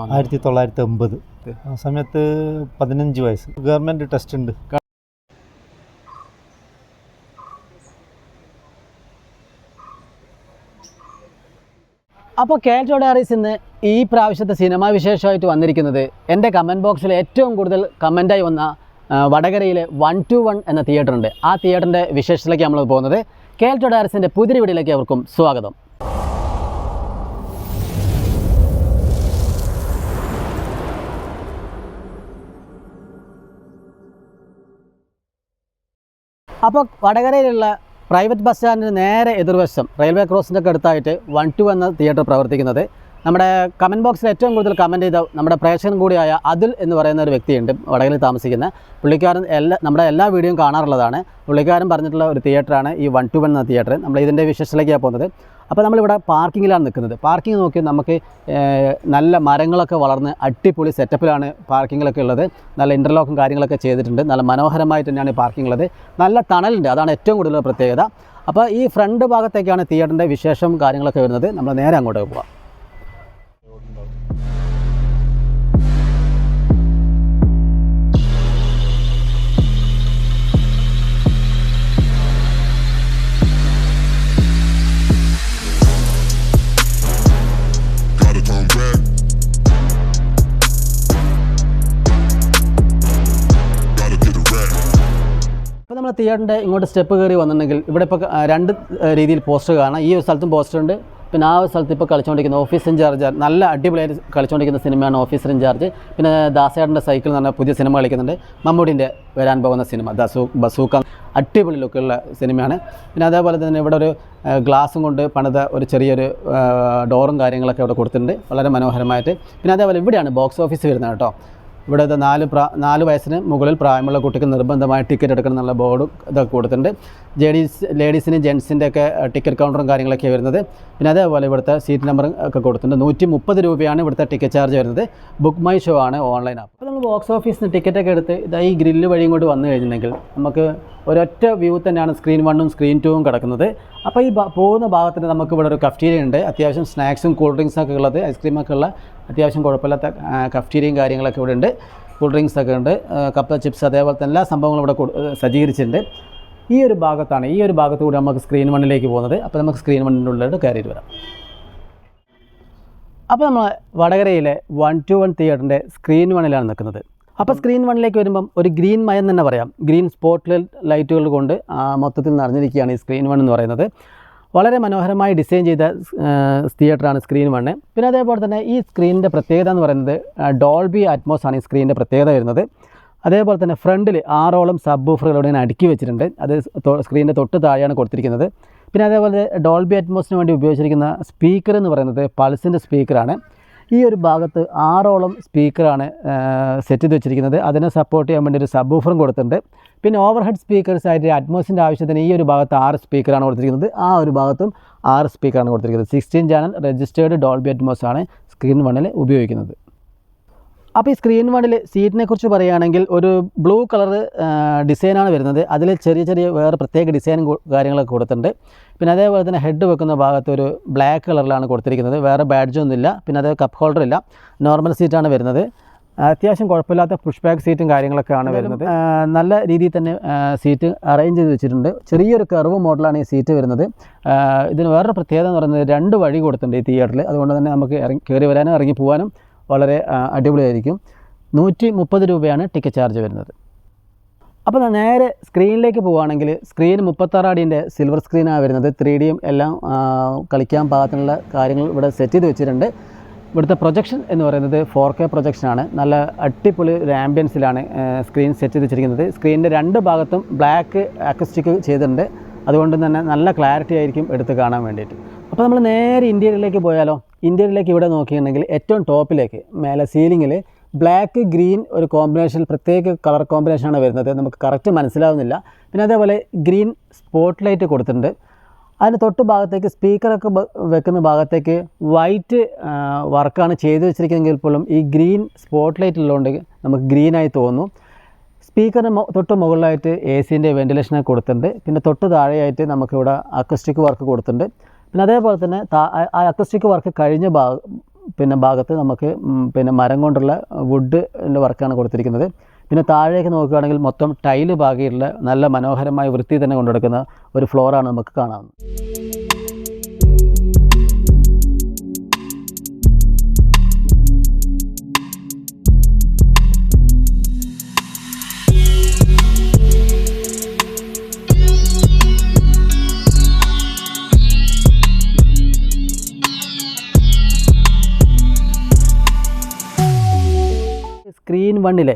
1980. ആ സമയത്ത് 15 വയസ്സ്. ഗവൺമെൻറ് ടെസ്റ്റ് ഉണ്ട്. അപ്പോൾ KLTO Diaries ഇന്ന് ഈ പ്രാവശ്യത്തെ സിനിമാ വിശേഷമായിട്ട് വന്നിരിക്കുന്നത് എൻ്റെ കമൻറ്റ് ബോക്സിൽ ഏറ്റവും കൂടുതൽ കമൻറ്റായി വന്ന വടകരയിലെ 121 എന്ന തിയേറ്റർ ഉണ്ട്. ആ തിയേറ്ററിൻ്റെ വിശേഷത്തിലേക്ക് നമ്മൾ പോകുന്നത്. KLTO Diariesൻ്റെ പുതിയ വീഡിയോയിലേക്ക് അവർക്കും സ്വാഗതം. അപ്പോൾ വടകരയിലുള്ള പ്രൈവറ്റ് ബസ് സ്റ്റാൻഡിന് നേരെ എതിർവശം റെയിൽവേ ക്രോസിൻ്റെ ഒക്കെ അടുത്തായിട്ട് 121 എന്ന തിയേറ്റർ പ്രവർത്തിക്കുന്നത്. നമ്മുടെ കമൻറ്റ് ബോക്സിൽ ഏറ്റവും കൂടുതൽ കമൻറ്റ് ചെയ്ത നമ്മുടെ പ്രേക്ഷകൻ കൂടിയായ അതുൽ എന്ന് പറയുന്ന ഒരു വ്യക്തിയുണ്ട്, വടകരയിൽ താമസിക്കുന്ന പുള്ളിക്കാരൻ. നമ്മുടെ എല്ലാ വീഡിയോയും കാണാറുള്ളതാണ്. പുള്ളിക്കാരൻ പറഞ്ഞിട്ടുള്ള ഒരു തിയേറ്ററാണ് ഈ 121 എന്ന തിയേറ്റർ. നമ്മൾ ഇതിൻ്റെ വിശേഷത്തിലേക്കാണ് പോകുന്നത്. അപ്പോൾ നമ്മളിവിടെ പാർക്കിങ്ങിലാണ് നിൽക്കുന്നത്. പാർക്കിംഗ് നോക്കി നമുക്ക് നല്ല മരങ്ങളൊക്കെ വളർന്ന് അടിപൊളി സെറ്റപ്പിലാണ് പാർക്കിങ്ങിലൊക്കെ ഉള്ളത്. നല്ല ഇൻ്റർലോക്കും കാര്യങ്ങളൊക്കെ ചെയ്തിട്ടുണ്ട്. നല്ല മനോഹരമായിട്ട് തന്നെയാണ് പാർക്കിംഗ് ഉള്ളത്. നല്ല തണലുണ്ട്, അതാണ് ഏറ്റവും കൂടുതൽ പ്രത്യേകത. അപ്പോൾ ഈ ഫ്രണ്ട് ഭാഗത്തേക്കാണ് തിയേറ്ററിൻ്റെ വിശേഷം കാര്യങ്ങളൊക്കെ വരുന്നത്. നമ്മൾ നേരെ അങ്ങോട്ട് പോകാം. നമ്മൾ തിയേറ്ററിൻ്റെ ഇങ്ങോട്ട് സ്റ്റെപ്പ് കയറി വന്നിട്ടുണ്ടെങ്കിൽ ഇവിടെ ഇപ്പോൾ രണ്ട് രീതിയിൽ പോസ്റ്റർ കാണാം. ഈ ഒരു സ്ഥലത്തും പോസ്റ്റർ ഉണ്ട്. പിന്നെ ആ ഒരു സ്ഥലത്ത് ഇപ്പോൾ കളിച്ചുകൊണ്ടിരിക്കുന്ന ഓഫീസ് ഇൻചാർജ്, നല്ല അടിപൊളിയായിട്ട് കളിച്ചുകൊണ്ടിരിക്കുന്ന സിനിമയാണ് ഓഫീസർ ഇൻചാർജ്. പിന്നെ ദാസേട്ടൻ്റെ സൈക്കിൾ എന്ന് പറഞ്ഞാൽ പുതിയ സിനിമ കളിക്കുന്നുണ്ട്. മമ്മൂടിൻ്റെ വരാൻ പോകുന്ന സിനിമ ബസൂക്ക, അടിപൊളി ലുക്കുള്ള സിനിമയാണ്. പിന്നെ അതേപോലെ തന്നെ ഇവിടെ ഒരു ഗ്ലാസും കൊണ്ട് പണിത ഒരു ചെറിയൊരു ഡോറും കാര്യങ്ങളൊക്കെ ഇവിടെ കൊടുത്തിട്ടുണ്ട്, വളരെ മനോഹരമായിട്ട്. പിന്നെ അതേപോലെ ഇവിടെയാണ് ബോക്സ് ഓഫീസ് വരുന്നത് കേട്ടോ. ഇവിടെ 4 വയസ്സിന് മുകളിൽ പ്രായമുള്ള കുട്ടിക്ക് നിർബന്ധമായി ടിക്കറ്റ് എടുക്കണം എന്നുള്ള ബോർഡും ഇതൊക്കെ കൊടുത്തിട്ടുണ്ട്. ലേഡീസിന് ജെൻസിൻ്റെ ഒക്കെ ടിക്കറ്റ് കൗണ്ടറും കാര്യങ്ങളൊക്കെ വരുന്നത്. പിന്നെ അതേപോലെ ഇവിടുത്തെ സീറ്റ് നമ്പറും ഒക്കെ കൊടുത്തിട്ടുണ്ട്. 130 രൂപയാണ് ഇവിടുത്തെ ടിക്കറ്റ് ചാർജ് വരുന്നത്. ബുക്ക് മൈ ഷോ ആണ് ഓൺലൈൻ ആപ്പ്. അപ്പോൾ നമ്മൾ ബോക്സ് ഓഫീസിൽ നിന്ന് ടിക്കറ്റൊക്കെ എടുത്ത് ഈ ഗ്രില്ല് വഴി ഇങ്ങോട്ട് വന്നു കഴിഞ്ഞിട്ടുണ്ടെങ്കിൽ നമുക്ക് ഒരൊറ്റ വ്യൂ തന്നെയാണ് സ്ക്രീൻ 1ഉം സ്ക്രീൻ 2ഉം കിടക്കുന്നത്. അപ്പോൾ ഈ പോകുന്ന ഭാഗത്തിന് നമുക്ക് ഇവിടെ ഒരു കഫ്റ്റീരിയ ഉണ്ട്. അത്യാവശ്യം സ്നാക്സും കൂൾ ഡ്രിങ്ക്സൊക്കെ ഉള്ളത്, ഐസ്ക്രീമൊക്കെ ഉള്ള അത്യാവശ്യം കുഴപ്പമില്ലാത്ത കഫ്റ്റീരിയയും കാര്യങ്ങളൊക്കെ ഇവിടെ ഉണ്ട്. കൂൾ ഡ്രിങ്ക്സൊക്കെ ഉണ്ട്, കപ്പ് ചിപ്സ്, അതേപോലെ തന്നെ എല്ലാ സംഭവങ്ങളും ഇവിടെ സജ്ജീകരിച്ചിട്ടുണ്ട്. ഈ ഒരു ഭാഗത്തു കൂടി നമുക്ക് സ്ക്രീൻ 1ലേക്ക് പോകുന്നത്. അപ്പോൾ നമുക്ക് സ്ക്രീൻ 1ൻ്റെ ഉള്ളിലോട്ട് കയറിയിട്ട് വരാം. അപ്പോൾ നമ്മൾ വടകരയിലെ 121 തിയേറ്ററിൻ്റെ സ്ക്രീൻ 1ലാണ് നിൽക്കുന്നത്. അപ്പോൾ സ്ക്രീൻ 1ലേക്ക് വരുമ്പം ഒരു ഗ്രീൻ മയം തന്നെ പറയാം. ഗ്രീൻ സ്പോട്ട് ലൈറ്റുകൾ കൊണ്ട് മൊത്തത്തിൽ നിറഞ്ഞിരിക്കുകയാണ് ഈ സ്ക്രീൻ 1 എന്ന് പറയുന്നത്. വളരെ മനോഹരമായി ഡിസൈൻ ചെയ്ത തിയേറ്ററാണ് സ്ക്രീൻ 1. പിന്നെ അതേപോലെ തന്നെ ഈ സ്ക്രീനിൻ്റെ പ്രത്യേകത എന്ന് പറയുന്നത് ഡോൾബി അറ്റ്മോസ് ആണ് ഈ സ്ക്രീനിൻ്റെ പ്രത്യേകത വരുന്നത്. അതേപോലെ തന്നെ ഫ്രണ്ടിൽ 6ഓളം സബ് വൂഫറുകൾ ഇവിടെ അടുക്കി വെച്ചിട്ടുണ്ട്. അത് സ്ക്രീനിൻ്റെ തൊട്ട് താഴെയാണ് കൊടുത്തിരിക്കുന്നത്. പിന്നെ അതേപോലെ ഡോൾബി അറ്റ്മോസിന് വേണ്ടി ഉപയോഗിച്ചിരിക്കുന്ന സ്പീക്കർ എന്ന് പറയുന്നത് പൾസിൻ്റെ സ്പീക്കറാണ്. ഈ ഒരു ഭാഗത്ത് 6ഓളം സ്പീക്കറാണ് സെറ്റ് ചെയ്ത് വെച്ചിരിക്കുന്നത്. അതിനെ സപ്പോർട്ട് ചെയ്യാൻ വേണ്ടി ഒരു സബ് വൂഫറും കൊടുത്തിട്ടുണ്ട്. പിന്നെ ഓവർ ഹെഡ് സ്പീക്കേഴ്സായിട്ട് അറ്റ്മോസിൻ്റെ ആവശ്യത്തിന് ഈ ഒരു ഭാഗത്ത് 6 സ്പീക്കറാണ് കൊടുത്തിരിക്കുന്നത്. ആ ഒരു ഭാഗത്തും 6 സ്പീക്കറാണ് കൊടുത്തിരിക്കുന്നത്. 16 ചാനൽ രജിസ്റ്റേർഡ് ഡോൾബി അറ്റ്മോസ് ആണ് സ്ക്രീൻ 1ൽ ഉപയോഗിക്കുന്നത്. അപ്പോൾ ഈ സ്ക്രീൻ 1ൽ സീറ്റിനെ കുറിച്ച് പറയുകയാണെങ്കിൽ ഒരു ബ്ലൂ കളർ ഡിസൈനാണ് വരുന്നത്. അതിൽ ചെറിയ വേറെ പ്രത്യേക ഡിസൈനും കാര്യങ്ങളൊക്കെ കൊടുത്തിട്ടുണ്ട്. പിന്നെ അതേപോലെ തന്നെ ഹെഡ് വെക്കുന്ന ഭാഗത്ത് ഒരു ബ്ലാക്ക് കളറിലാണ് കൊടുത്തിരിക്കുന്നത്. വേറെ ബാഡ്ജൊന്നുമില്ല. പിന്നെ അത് കപ്പ് ഹോൾഡർ ഇല്ല, നോർമൽ സീറ്റാണ് വരുന്നത്. അത്യാവശ്യം കുഴപ്പമില്ലാത്ത പുഷ് ബാക്ക് സീറ്റും കാര്യങ്ങളൊക്കെയാണ് വരുന്നത്. നല്ല രീതിയിൽ തന്നെ സീറ്റ് അറേഞ്ച് ചെയ്ത് വെച്ചിട്ടുണ്ട്. ചെറിയൊരു കർവ് മോഡലാണ് ഈ സീറ്റ് വരുന്നത്. ഇതിന് വേറൊരു പ്രത്യേകത എന്ന് പറയുന്നത് 2 വഴി കൊടുത്തിട്ടുണ്ട് ഈ തിയേറ്ററിൽ. അതുകൊണ്ട് തന്നെ നമുക്ക് കയറി വരാനും ഇറങ്ങി പോകാനും വളരെ അടിപൊളിയായിരിക്കും. 130 രൂപയാണ് ടിക്കറ്റ് ചാർജ് വരുന്നത്. അപ്പോൾ നേരെ സ്ക്രീനിലേക്ക് പോവുകയാണെങ്കിൽ സ്ക്രീൻ 36 അടിൻ്റെ സിൽവർ സ്ക്രീനാണ് വരുന്നത്. 3Dയും എല്ലാം കളിക്കാൻ പാകത്തിനുള്ള കാര്യങ്ങൾ ഇവിടെ സെറ്റ് ചെയ്ത് വെച്ചിട്ടുണ്ട്. ഇവിടുത്തെ പ്രൊജക്ഷൻ എന്ന് പറയുന്നത് 4K പ്രൊജക്ഷനാണ്. നല്ല അടിപൊളി ഒരു ആംബിയൻസിലാണ് സ്ക്രീൻ സെറ്റ് ചെയ്ത് വെച്ചിരിക്കുന്നത്. സ്ക്രീനിൻ്റെ 2 ഭാഗത്തും ബ്ലാക്ക് അക്കസ്റ്റിക് ചെയ്തിട്ടുണ്ട്. അതുകൊണ്ട് തന്നെ നല്ല ക്ലാരിറ്റി ആയിരിക്കും എടുത്ത് കാണാൻ വേണ്ടിയിട്ട്. അപ്പോൾ നമ്മൾ നേരെ ഇൻറ്റീരിയറിലേക്ക് പോയാലോ. ഇൻറ്റീരിയറിലേക്ക് ഇവിടെ നോക്കിയിട്ടുണ്ടെങ്കിൽ ഏറ്റവും ടോപ്പിലേക്ക് മേലെ സീലിങ്ങിൽ ബ്ലാക്ക് ഗ്രീൻ ഒരു കോമ്പിനേഷൻ, പ്രത്യേക കളർ കോമ്പിനേഷനാണ് വരുന്നത്. നമുക്ക് കറക്റ്റ് മനസ്സിലാവുന്നില്ല. പിന്നെ അതേപോലെ ഗ്രീൻ സ്പോട്ട് ലൈറ്റ് കൊടുത്തിട്ടുണ്ട്. അതിന് തൊട്ട് ഭാഗത്തേക്ക് സ്പീക്കറൊക്കെ വെക്കുന്ന ഭാഗത്തേക്ക് വൈറ്റ് വർക്കാണ് ചെയ്തു വെച്ചിരിക്കുന്നതെങ്കിൽ പോലും ഈ ഗ്രീൻ സ്പോട്ട് ലൈറ്റ് ഉള്ളതുകൊണ്ട് നമുക്ക് ഗ്രീനായി തോന്നുന്നു. സ്പീക്കറിന് തൊട്ട് മുകളിലായിട്ട് AC-ൻ്റെ വെൻറ്റിലേഷനൊക്കെ കൊടുത്തിട്ടുണ്ട്. പിന്നെ തൊട്ട് താഴെയായിട്ട് നമുക്കിവിടെ അക്കസ്റ്റിക് വർക്ക് കൊടുത്തിട്ടുണ്ട്. പിന്നെ അതേപോലെ തന്നെ ആ അക്കസ്റ്റിക് വർക്ക് കഴിഞ്ഞ പിന്നെ ഭാഗത്ത് നമുക്ക് പിന്നെ മരം കൊണ്ടുള്ള വുഡിൻ്റെ വർക്കാണ് കൊടുത്തിരിക്കുന്നത്. പിന്നെ താഴേക്ക് നോക്കുകയാണെങ്കിൽ മൊത്തം ടൈല് പാകിയിട്ടുള്ള നല്ല മനോഹരമായ വൃത്തി തന്നെ കൊണ്ടുനടക്കുന്ന ഒരു ഫ്ലോറാണ് നമുക്ക് കാണാവുന്നത്. സ്ക്രീൻ 1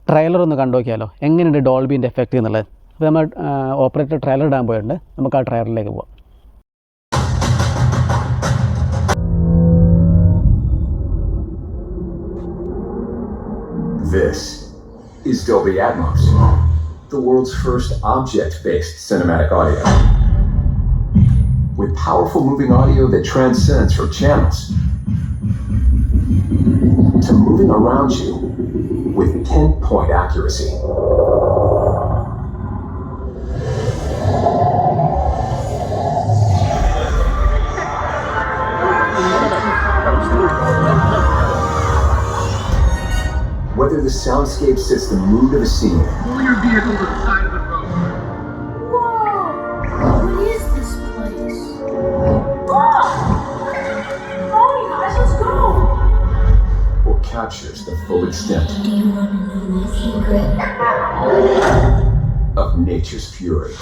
ട്രെയിലർ ഒന്ന് കണ്ടു നോക്കിയാലോ, എങ്ങനെയുണ്ട് ഡോൾബീൻ്റെ എഫക്റ്റ് എന്നുള്ളത്. അപ്പോൾ നമ്മൾ ഓപ്പറേറ്റർ ട്രെയിലർ ഇടാൻ പോയിട്ടുണ്ട്. നമുക്ക് ആ ട്രെയിലറിലേക്ക് പോകാം. This is Dolby Atmos, the world's first object-based cinematic audio. With powerful moving audio that transcends from channels to moving around you with pinpoint accuracy. Whether the soundscape sets the mood of a scene. Pull your vehicle to the side of the road. Whoa! What is this place? Oh! Oh, you guys, let's go! Or captures the full extent Do you want to know my secret? of nature's fury.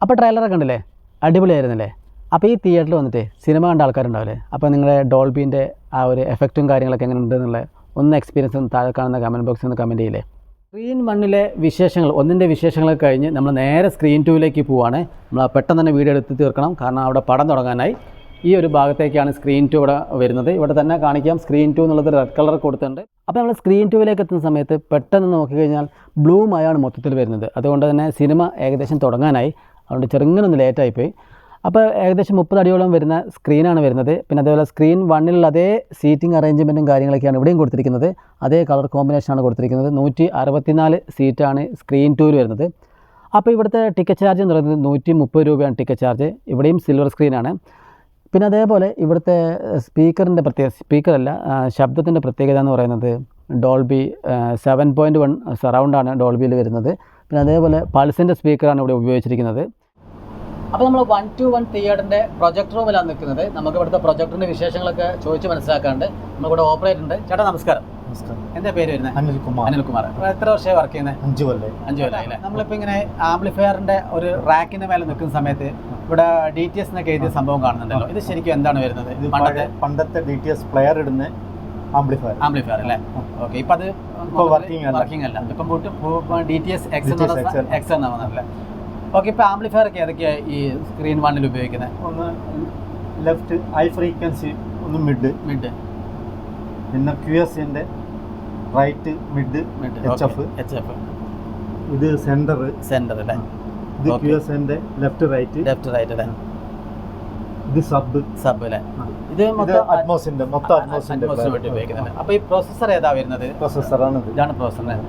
അപ്പോൾ ട്രെയിലറൊക്കെ കണ്ടില്ലേ, അടിപൊളിയായിരുന്നില്ലേ? അപ്പോൾ ഈ തിയേറ്ററിൽ വന്നിട്ട് cinema കണ്ട ആൾക്കാരുണ്ടാവില്ലേ, അപ്പോൾ നിങ്ങളുടെ ഡോൾബീൻ്റെ ആ ഒരു എഫക്റ്റും കാര്യങ്ങളൊക്കെ എങ്ങനെ ഉണ്ടെന്നുള്ളത് ഒന്ന് എക്സ്പീരിയൻസ് ഒന്ന് താഴെ കാണുന്ന കമൻറ്റ് ബോക്സിൽ ഒന്ന് കമൻറ്റ് ചെയ്യില്ലേ. സ്ക്രീൻ 1 വിശേഷങ്ങൾ, ഒന്നിൻ്റെ വിശേഷങ്ങളൊക്കെ കഴിഞ്ഞ് നമ്മൾ നേരെ സ്ക്രീൻ 2 പോവുകയാണ്. നമ്മൾ പെട്ടെന്ന് തന്നെ വീഡിയോ എടുത്ത് തീർക്കണം, കാരണം അവിടെ പടം തുടങ്ങാനായി. ഈ ഒരു ഭാഗത്തേക്കാണ് സ്ക്രീൻ 2 ഇവിടെ വരുന്നത്. ഇവിടെ തന്നെ കാണിക്കാം, സ്ക്രീൻ 2 എന്നുള്ളത് റെഡ് കളർ കൊടുത്തിട്ടുണ്ട്. അപ്പോൾ നമ്മൾ സ്ക്രീൻ 2 എത്തുന്ന സമയത്ത് പെട്ടെന്ന് നോക്കിക്കഴിഞ്ഞാൽ ബ്ലൂമായാണ് മൊത്തത്തിൽ വരുന്നത്. അതുകൊണ്ട് തന്നെ സിനിമ ഏകദേശം തുടങ്ങാനായി, അതുകൊണ്ട് ചെറുങ്ങനെ ഒന്ന് ലേറ്റായിപ്പോയി. അപ്പോൾ ഏകദേശം 30 അടിയോളം വരുന്ന സ്ക്രീനാണ് വരുന്നത്. പിന്നെ അതേപോലെ സ്ക്രീൻ 1 അതേ സീറ്റിംഗ് അറേഞ്ച്മെൻറ്റും കാര്യങ്ങളൊക്കെയാണ് ഇവിടെയും കൊടുത്തിരിക്കുന്നത്. അതേ കളർ കോമ്പിനേഷനാണ് കൊടുത്തിരിക്കുന്നത്. 164 സീറ്റാണ് സ്ക്രീൻ 2 വരുന്നത്. അപ്പോൾ ഇവിടുത്തെ ടിക്കറ്റ് ചാർജ് എന്ന് പറയുന്നത് 130 രൂപയാണ് ടിക്കറ്റ് ചാർജ്. ഇവിടെയും സിൽവർ സ്ക്രീനാണ്. പിന്നെ അതേപോലെ ഇവിടുത്തെ സ്പീക്കറല്ല ശബ്ദത്തിൻ്റെ പ്രത്യേകത എന്ന് പറയുന്നത് ഡോൾബി 7.1 സറൗണ്ടാണ് ഡോൾബിയിൽ വരുന്നത്. പിന്നെ അതേപോലെ പൾസിൻ്റെ സ്പീക്കറാണ് ഇവിടെ ഉപയോഗിച്ചിരിക്കുന്നത്. അപ്പോൾ നമ്മൾ 1:1 തിയേറ്ററിൻ്റെ പ്രൊജക്ടർ റൂമിലാണ് നിൽക്കുന്നത്. നമുക്ക് ഇവിടുത്തെ പ്രൊജക്ടറിൻ്റെ വിശേഷങ്ങളൊക്കെ ചോദിച്ച് മനസ്സിലാക്കാണ്ട് നമുക്കിവിടെ ഓപ്പറേറ്റർ ഉണ്ട്. ചേട്ടാ നമസ്കാരം. നമസ്കാരം. എന്താ പേര് വരുന്നത്? അനിൽകുമാർ. എത്ര വർഷമായി വർക്ക് ചെയ്യുന്നത്? 5 കൊല്ലം. 5 കൊല്ലമായില്ലേ? നമ്മളിപ്പോൾ ഇങ്ങനെ ആംപ്ലിഫയറിൻ്റെ ഒരു റാക്കിൻ്റെ മേലെ നിൽക്കുന്ന സമയത്ത് ഇവിടെ DTS എന്നൊക്കെ എഴുതിയ സംഭവം കാണുന്നുണ്ടല്ലോ, ഇത് ശരിക്കും എന്താണ് വരുന്നത്? ഇത് പണ്ടത്തെ DTS പ്ലെയർ ഇടുന്ന ആംപ്ലിഫയർ അല്ലേ? ഓക്കെ. ഇപ്പം അത് വർക്കിംഗ് അല്ല, ഇപ്പം DTS X എന്നാണ് വന്നല്ലേ? ഓക്കെ. ഇപ്പോൾ ആംപ്ലിഫയർ ഒക്കെ ഏതൊക്കെയാണ് ഈ സ്ക്രീൻ 1 ഉപയോഗിക്കുന്നത്? ഒന്ന് ലെഫ്റ്റ് ഹൈ ഫ്രീക്വൻസി, ഒന്ന് മിഡ്, പിന്നെ QSൻ്റെ റൈറ്റ് മിഡ് HF, ഇത് സെൻറ്റർ അല്ലേ? ഇത് QSൻ്റെ ലെഫ്റ്റ് റൈറ്റ് അല്ലേ? ഇത് സബ് അല്ലേ? ഇത് അറ്റ്മോസിൻ്റെ മൊത്തം ഉപയോഗിക്കുന്നത്. അപ്പോൾ ഈ പ്രോസസ്സർ ഏതാ വരുന്നത്? പ്രോസസ്സറാണ്. ഇതാണ് പ്രോസസ്സർ,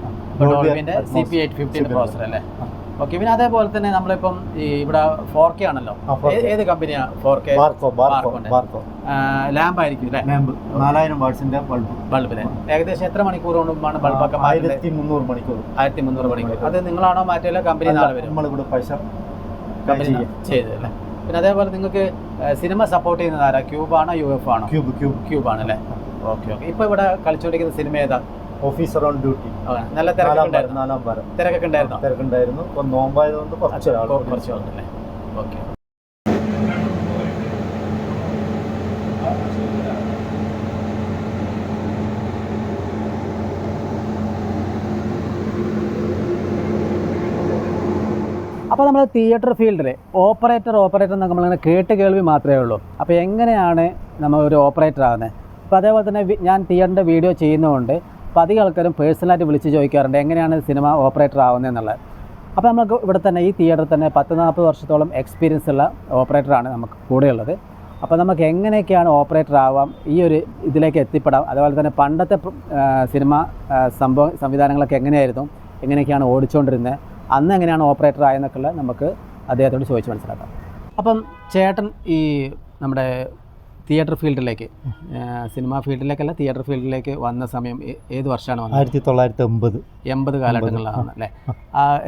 ഡോൾബിൻ്റെ CP850 പ്രോസസ്സർ അല്ലേ? ഓക്കെ. പിന്നെ അതേപോലെ തന്നെ നമ്മളിപ്പം ഈ ഇവിടെ 4K ആണല്ലോ, ഏത് കമ്പനിയാണ് 4K? ലാമ്പ് ആയിരിക്കും അല്ലേ? 4000 വാട്ട്സിന്റെ ബൾബിലെ ഏകദേശം എത്ര മണിക്കൂർ കൊണ്ടുമാണ് ബൾബൊക്കെ? 1300 മണിക്കൂർ. 1300 മണിക്കൂർ. അത് നിങ്ങളാണോ മാറ്റിയല്ല കമ്പനി നാളെ വരും? നമ്മളിവിടെ പൈസ ചെയ്തല്ലേ? പിന്നെ അതേപോലെ നിങ്ങൾക്ക് സിനിമ സപ്പോർട്ട് ചെയ്യുന്നത് ആരാ? ക്യൂബാണോ UF ആണോ? ക്യൂബ് ആണല്ലേ? ഓക്കെ. ഇപ്പോൾ ഇവിടെ കളിച്ചുകൊണ്ടിരിക്കുന്ന സിനിമ ഏതാ? Officer on duty. നല്ല തിരക്കൊക്കെ ഉണ്ടായിരുന്നു. ഇപ്പം നോമ്പായതുകൊണ്ട് കുറച്ച് ആളുണ്ടല്ലേ? ഓക്കെ. അപ്പോൾ നമ്മൾ തിയേറ്റർ ഫീൽഡിൽ ഓപ്പറേറ്റർ എന്നൊക്കെ നമ്മളിങ്ങനെ കേട്ട് കേൾവി മാത്രമേ ഉള്ളൂ. അപ്പോൾ എങ്ങനെയാണ് നമ്മൾ ഒരു ഓപ്പറേറ്റർ ആകുന്നത്? അപ്പോൾ അതേപോലെ തന്നെ ഞാൻ തിയേറ്ററിൻ്റെ വീഡിയോ ചെയ്യുന്നതുകൊണ്ട് അപ്പോൾ അധികം ആൾക്കാരും പേഴ്സണലായിട്ട് വിളിച്ച് ചോദിക്കാറുണ്ട് എങ്ങനെയാണ് സിനിമ ഓപ്പറേറ്റർ ആവുന്നത് എന്നുള്ളത്. അപ്പോൾ നമുക്ക് ഇവിടെ തന്നെ ഈ തിയേറ്ററിൽ തന്നെ 10-40 വർഷത്തോളം എക്സ്പീരിയൻസ് ഉള്ള ഓപ്പറേറ്ററാണ് നമുക്ക് കൂടെയുള്ളത്. അപ്പോൾ നമുക്ക് എങ്ങനെയൊക്കെയാണ് ഓപ്പറേറ്റർ ആവാം, ഈ ഒരു ഇതിലേക്ക് എത്തിപ്പെടാം, അതുപോലെ തന്നെ പണ്ടത്തെ സിനിമ സംവിധാനങ്ങളൊക്കെ എങ്ങനെയൊക്കെയാണ് ഓടിച്ചുകൊണ്ടിരുന്നത്, അന്ന് എങ്ങനെയാണ് ഓപ്പറേറ്റർ ആയെന്നൊക്കെ നമുക്ക് അദ്ദേഹത്തോട് ചോദിച്ച് മനസ്സിലാക്കാം. അപ്പം ചേട്ടൻ ഈ നമ്മുടെ തിയേറ്റർ ഫീൽഡിലേക്ക്, സിനിമാ ഫീൽഡിലേക്കല്ല തിയേറ്റർ ഫീൽഡിലേക്ക് വന്ന സമയം ഏത് വർഷമാണ് വന്നത്? 1980 കാലഘട്ടങ്ങളിലാണ് അല്ലേ?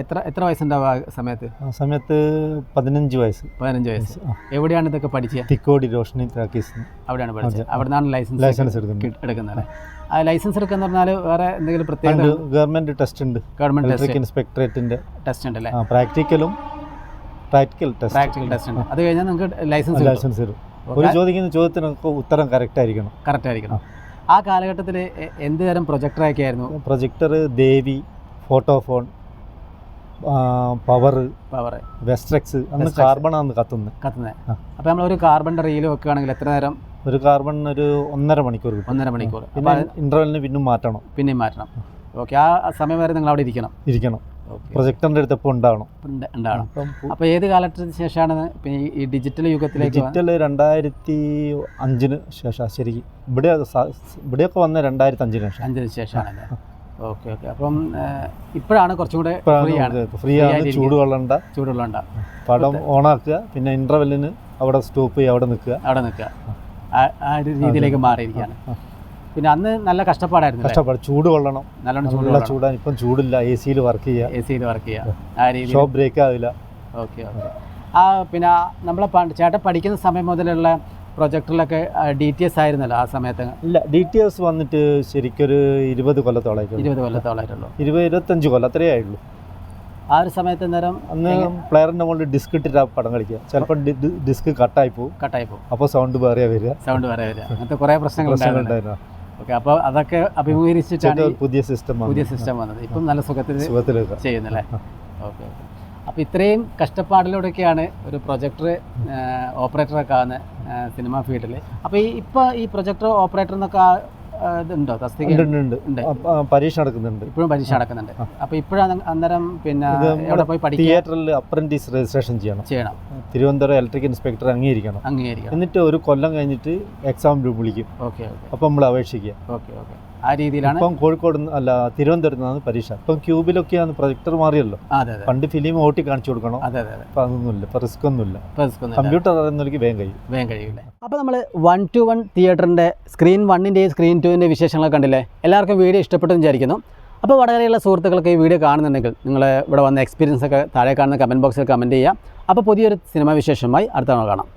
എത്ര വയസ്സുണ്ടാവുക സമയത്ത്? സമയത്ത് 15 വയസ്സ്. എവിടെയാണ് ഇതൊക്കെ പഠിച്ചത്? തിക്കോടി റോഷ്നി ടാക്കീസ് അവിടെയാണ് പഠിച്ചത്. അവിടെ നിന്നാണ് ലൈസൻസ് എടുക്കുന്നത്. ആ ലൈസൻസ് എടുക്കുന്ന പറഞ്ഞാൽ വേറെ എന്തെങ്കിലും പ്രത്യേക ഗവൺമെന്റ് ടെസ്റ്റ് ഉണ്ട്, ഗവൺമെന്റ് ഇൻസ്പെക്ടറേറ്റിന്റെ ടെസ്റ്റ് ഉണ്ട് അല്ലേ? പ്രാക്ടിക്കൽ ടെസ്റ്റ് ഉണ്ട്. അത് കഴിഞ്ഞാൽ നിങ്ങൾക്ക് ലൈസൻസ് തരും. ഒരു ചോദിക്കുന്ന ചോദ്യത്തിനൊക്കെ ഉത്തരം കറക്റ്റ് ആയിരിക്കണം. ആ കാലഘട്ടത്തിൽ എന്ത് തരം പ്രൊജക്ടറൊക്കെ ആയിരുന്നു? പ്രൊജക്ടർ ദേവി, ഫോട്ടോഫോൺ, പവർ, വെസ്ട്രെക്സ്, അന്ന് കാർബണാണ് കത്തുന്നത്. അപ്പോൾ നമ്മളൊരു കാർബണിൻ്റെ റീല് വെക്കുകയാണെങ്കിൽ എത്ര നേരം? ഒരു കാർബൺ ഒരു 1.5 മണിക്കൂർ. പിന്നെ ഇന്റർവെല്ലിന് പിന്നെയും മാറ്റണം. ഓക്കെ. ആ സമയം വരെ നിങ്ങൾ അവിടെ ഇരിക്കണം. പ്രൊജക്ടറിന്റെ അടുത്തപ്പോൾ ഉണ്ടാവണം. അപ്പോൾ ഏത് കാലത്തിന് ശേഷമാണ് ഈ ഡിജിറ്റൽ യുഗത്തിലേക്ക്? ഡിജിറ്റൽ 2005 ശേഷം. ശരിക്കും ഇവിടെയൊക്കെ വന്ന 2005 ശേഷമാണല്ലേ? ഓക്കെ. അപ്പം ഇപ്പോഴാണ് കുറച്ചും കൂടെ ഫ്രീ ആണ്. ചൂടുവെള്ളണ്ട. പടം ഓണാക്കുക, പിന്നെ ഇന്റർവെല്ലിന് അവിടെ സ്റ്റോപ്പ് ചെയ്യുക, അവിടെ നിൽക്കുക. ആ ഒരു രീതിയിലേക്ക് മാറിയിരിക്കുകയാണ്. പിന്നെ അന്ന് നല്ല കഷ്ടപ്പാടായിരുന്നു. ചൂട് കൊള്ളണം, നല്ലോണം ചൂടാണ്. ഇപ്പം ചൂടില്ല, എ സിയിൽ വർക്ക് ചെയ്യുക. ആ രീതി ഷോപ്പ് ബ്രേക്ക് ആവില്ല. ഓക്കെ. പിന്നെ നമ്മളെ ചേട്ടൻ പഠിക്കുന്ന സമയം മുതലുള്ള പ്രൊജക്ടറിലൊക്കെ DTS ആയിരുന്നല്ലോ ആ സമയത്ത്? ഇല്ല, DTS വന്നിട്ട് ശരിക്കൊരു 20 കൊല്ലത്തോളമായിട്ടുള്ളൂ. 20-25 കൊല്ലം അത്രയേ ആയുള്ളൂ. ആ ഒരു സമയത്ത് അന്ന് പ്ലെയറിന്റെ മുകളിൽ ഡിസ്ക് ഇട്ടിട്ട് പടം കളിക്കുക. ചിലപ്പോൾ ഡിസ്ക് കട്ടായി പോകും. അപ്പോൾ സൗണ്ട് വേറെ വരിക. അങ്ങനത്തെ കുറേ പ്രശ്നങ്ങളുണ്ടായിരുന്നു. ഓക്കെ. അപ്പോൾ അതൊക്കെ അഭിമുഖീകരിച്ചിട്ടാണ് പുതിയ സിസ്റ്റം വന്നത്. ഇപ്പം നല്ല സുഖത്തിൽ ചെയ്യുന്നല്ലേ? ഓക്കെ. അപ്പോൾ ഇത്രയും കഷ്ടപ്പാടിലൂടെയൊക്കെയാണ് ഒരു പ്രൊജക്ടർ ഓപ്പറേറ്ററൊക്കെ ആകുന്ന സിനിമാ ഫീൽഡിൽ. അപ്പോൾ ഇപ്പോൾ ഈ പ്രൊജക്ടർ ഓപ്പറേറ്റർ എന്നൊക്കെ ഇതുണ്ടോ? തസ്തിക പരീക്ഷ നടക്കുന്നുണ്ട്. ഇപ്പോഴും പരീക്ഷ നടക്കുന്നുണ്ട്. അപ്പോൾ ഇപ്പോഴാണ് അന്നേരം പിന്നെ എവിടെ പോയി പഠിക്കുക? തിയേറ്ററിൽ അപ്രന്റീസ് രജിസ്ട്രേഷൻ ചെയ്യണം. തിരുവനന്തപുരം ഇലക്ട്രിക് ഇൻസ്പെക്ടർ അംഗീകരിക്കണം. എന്നിട്ട് ഒരു കൊല്ലം കഴിഞ്ഞിട്ട് എക്സാം വിളിക്കും. അപ്പം നമ്മൾ അപേക്ഷിക്കുക. ആ രീതിയിലാണ്. ഇപ്പം കോഴിക്കോട് അല്ല, തിരുവനന്തപുരത്ത് നിന്നാണ് പരീക്ഷ. ഇപ്പം ക്യൂബിലൊക്കെയാണ് പ്രൊജക്ടർ മാറിയല്ലോ. പണ്ട് ഫിലിം ഓട്ടി കാണിച്ചു കൊടുക്കണം. അപ്പം അതൊന്നുമില്ല, ഇപ്പം റിസ്ക് ഒന്നുമില്ല. കമ്പ്യൂട്ടർ അറിയുന്നവർക്ക് വേഗം കഴിയില്ല. അപ്പോൾ നമ്മൾ 1:1 തിയേറ്ററിൻ്റെ സ്ക്രീൻ 1-ൻ്റെയും സ്ക്രീൻ 2-ൻ്റെ വിശേഷങ്ങൾ കണ്ടില്ലേ? എല്ലാവർക്കും വീഡിയോ ഇഷ്ടപ്പെട്ടെന്ന് വിചാരിക്കുന്നു. അപ്പോൾ വടകരയുള്ള സുഹൃത്തുക്കൾക്ക് ഈ വീഡിയോ കാണുന്നുണ്ടെങ്കിൽ നിങ്ങൾ ഇവിടെ വന്ന എക്സ്പീരിയൻസ് ഒക്കെ താഴെ കാണുന്ന കമൻറ്റ് ബോക്സിൽ കമൻറ്റ് ചെയ്യുക. അപ്പോൾ പുതിയൊരു സിനിമാ വിശേഷമായി അടുത്ത തവണ കാണാം.